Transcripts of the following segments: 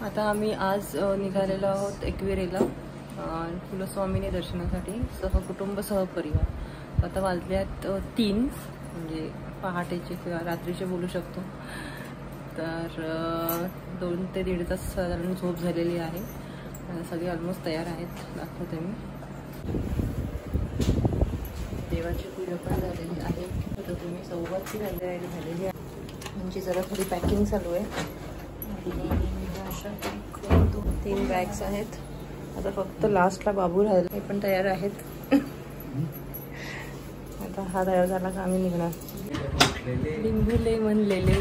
आता आम्ही आज निघालेलो आहोत एकविरेला कुलस्वामिनी दर्शनासाठी सहकुटुंब सहपरिवार। आता वाजले आहेत 3 म्हणजे पहाटेचे किंवा रात्रीचे बोलू शकतो। तर 2 ते 1.5 तास साधारण झोप झालेली आहे। सगळे ऑलमोस्ट तयार आहेत, दाखवते मी। देवाची पूजा पण झालेली आहे। आता तुम्ही सव्वाची तयारी झालेली आहे, म्हणजे जरा थोडी पॅकिंग चालू आहे। 3 बॅग्स आहेत। आता फक्त लास्टला बाबू राहिले, हे पण तयार आहेत। आता हा तयार झाला का आम्ही निघणार। लिंबूले म्हणलेले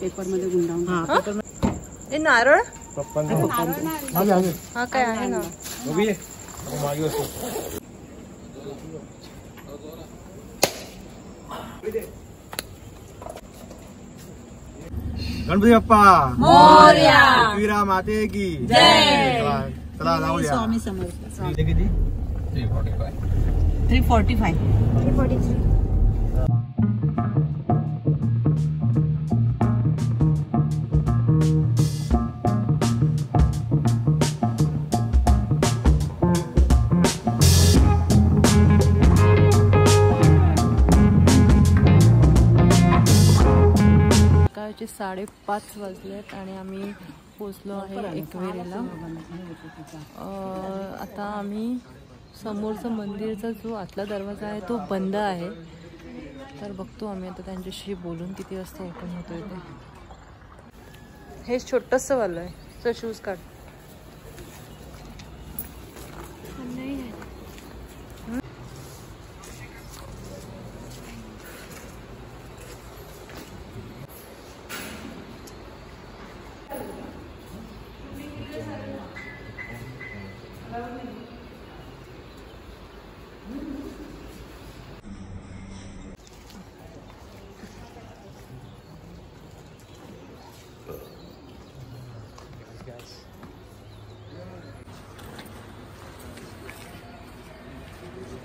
पेपर मध्ये गुंडाळून हे नारळ हा काय आहे ना। गणपती बाप्पा मोरया, एकविरा माते की जय। चला जाऊया। स्वामी समर्थ। किती 345 5:30 वाजलेत आणि आम्ही पोचलो आहे एकविरेला। आता आम्ही समोरचा मंदिरचा जो आतला दरवाजा आहे तो बंद आहे, तर बघतो आम्ही आता त्यांच्याशी बोलून किती वाजता ओपन होतोय ते। हे छोटंसं वालं आहे, तर शूज काढ।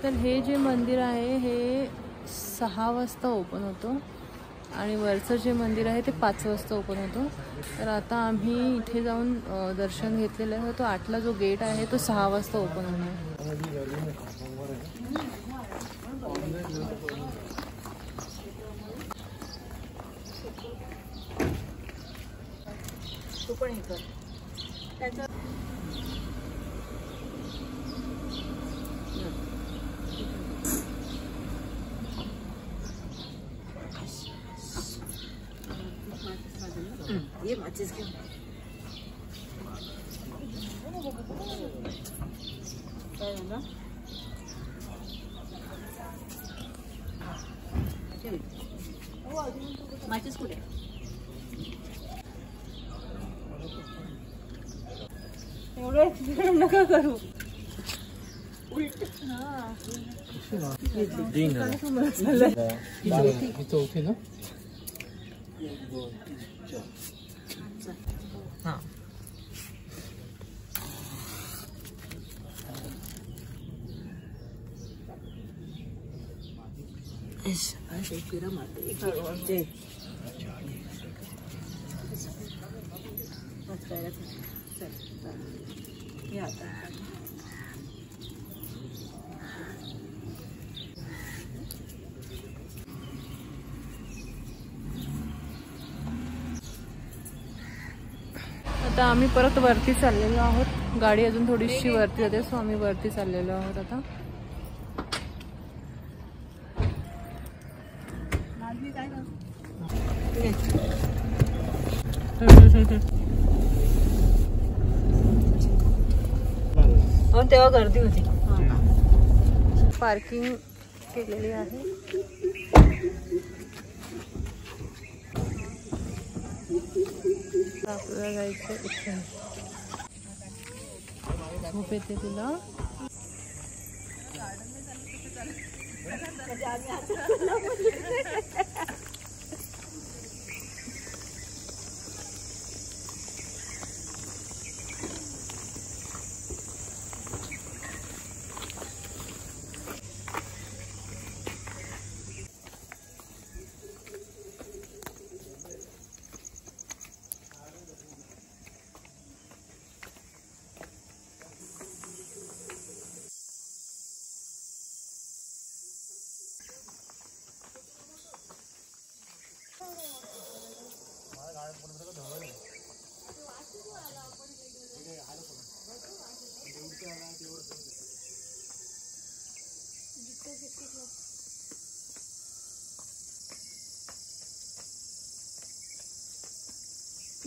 तर हे जे मंदिर आहे हे 6 वाजता ओपन होतो आणि वरचं जे मंदिर आहे ते 5 वाजता ओपन होतो। तर आता आम्ही इथे जाऊन दर्शन घेतलेलं आहे। तो 8ला जो गेट आहे तो 6 वाजता ओपन होणार। तू पण हे कर त्याचा ये माचिस के माचिस कुठे एवढं नका करू उलट। चौथी ना हाँ आता आम्ही परत वरती चाललेलो आहोत। गाडी अजून थोडीशी वरती जाते, सो आम्ही वरती चाललेलो आहोत आता। तेव्हा गर्दी होती। पार्किंग केलेली आहे। आपल्याला जायचं इथे। झोप येते तुला?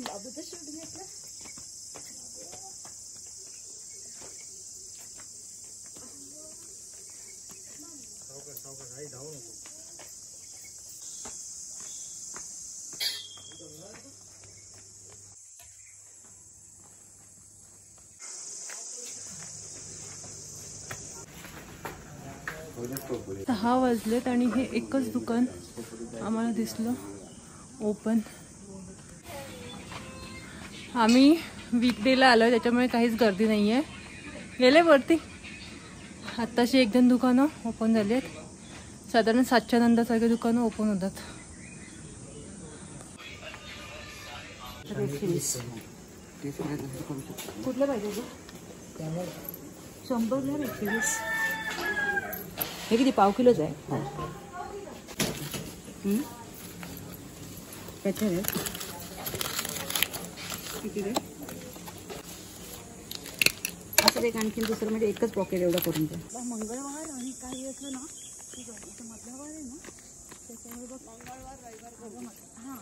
बाबूचं शूट घेतलं. सहा वाजलेत आणि हे एकच दुकान आम्हाला दिसलं ओपन. आम्ही वीकडेला आलो त्याच्यामुळे काहीच गर्दी नाही आहे. गेले वरती. आत्ताशी 1-2 दुकानं ओपन झाली आहेत. साधारण 7च्या नंतरसारखे दुकानं ओपन होतात. कुठलं पाहिजे 100ला 120. हे किती पाव किलोच आहे. त्याचे रे किती रे असं एक आणखी दुसरं म्हणजे एकच पॉकेट एवढं करून द्या. मंगळवार आणि काही असलं ना मधला वार आहे ना त्याच्यामुळे बघ मंगळवार रविवार हां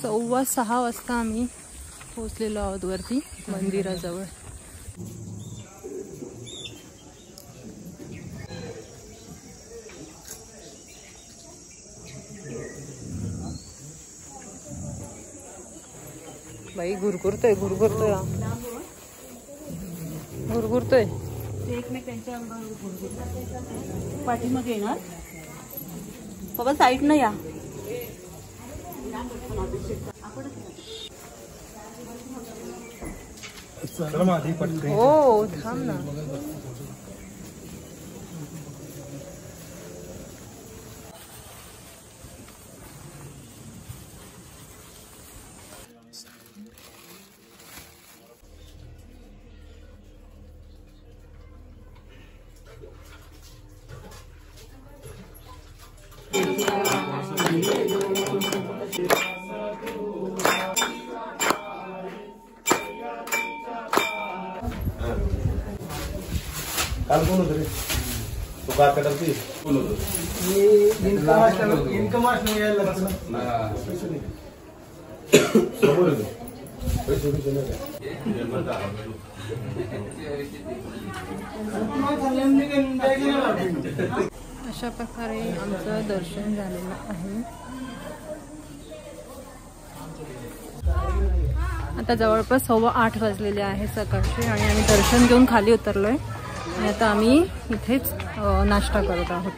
6:15 वाजता आम्ही पोहोचलेलो आहोत वरती मंदिराजवळ. बाई गुरगुरतोय एकमेक त्यांच्या पाठीमागे येणार. बाबा साईड न या. हो थांब ना. काल कोण होतं रे तू का करते कोण होतं इन्कम असलं यायला लागतं ना समोर पैसे अशा प्रकारे आमचं दर्शन झालेलं आहे. आता जवळपास 8:15 वाजलेले आहे सकाळचे आणि आम्ही दर्शन घेऊन खाली उतरलोय आणि आता आम्ही इथेच नाश्ता करत आहोत.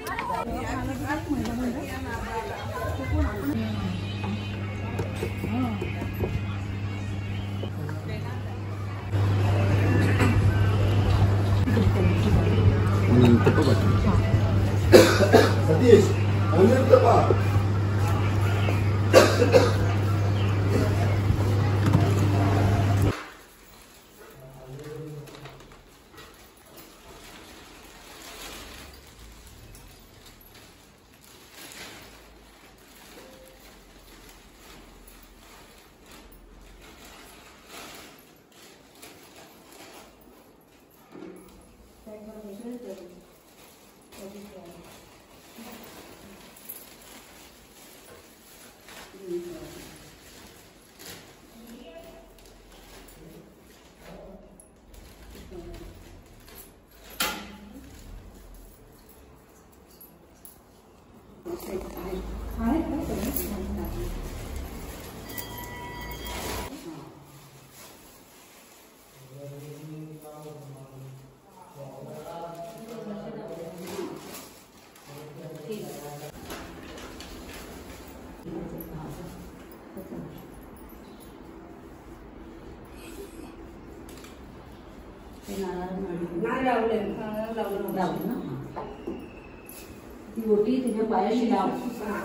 ती रोटी तुझ्या पायाशी लाव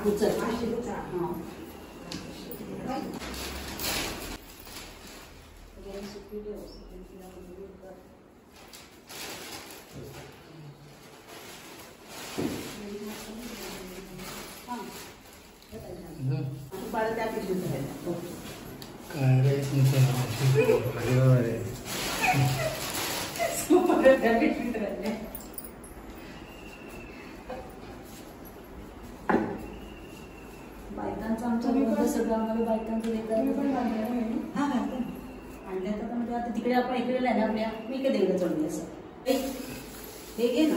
उचल. पाळत त्या पिशवीत राहिल्या. काय रे तुमचं नाव? बरोबर आहे. पाळत त्या पिशवीत राहिल्या. बायकांचं आमच्या सगळं आम्हाला बायकांचं देतात. हा घालते आणल्या तर म्हणजे आता तिकडे आपण इकडे ना आपल्या मी काय देवलं चढली असं हे घे ना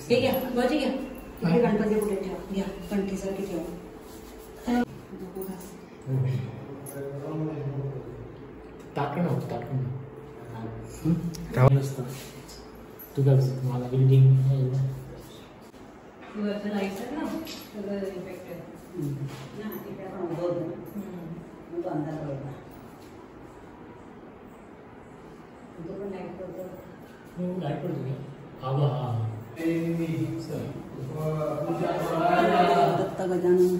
हे घ्या बजी घ्या तिकडे गणपती कुठे ठेवा घ्या कंठीसाठी ठेवा टाकणं होतं टाकणं नसतं तू काय मला बिल्डिंग लाईट ना सगळं इफेक्ट आहे. तिकडे आपण उभं होतो तो अंधार पडला तो पण लाईट पडतो लाईट पडतो हा हा दत्त गजानन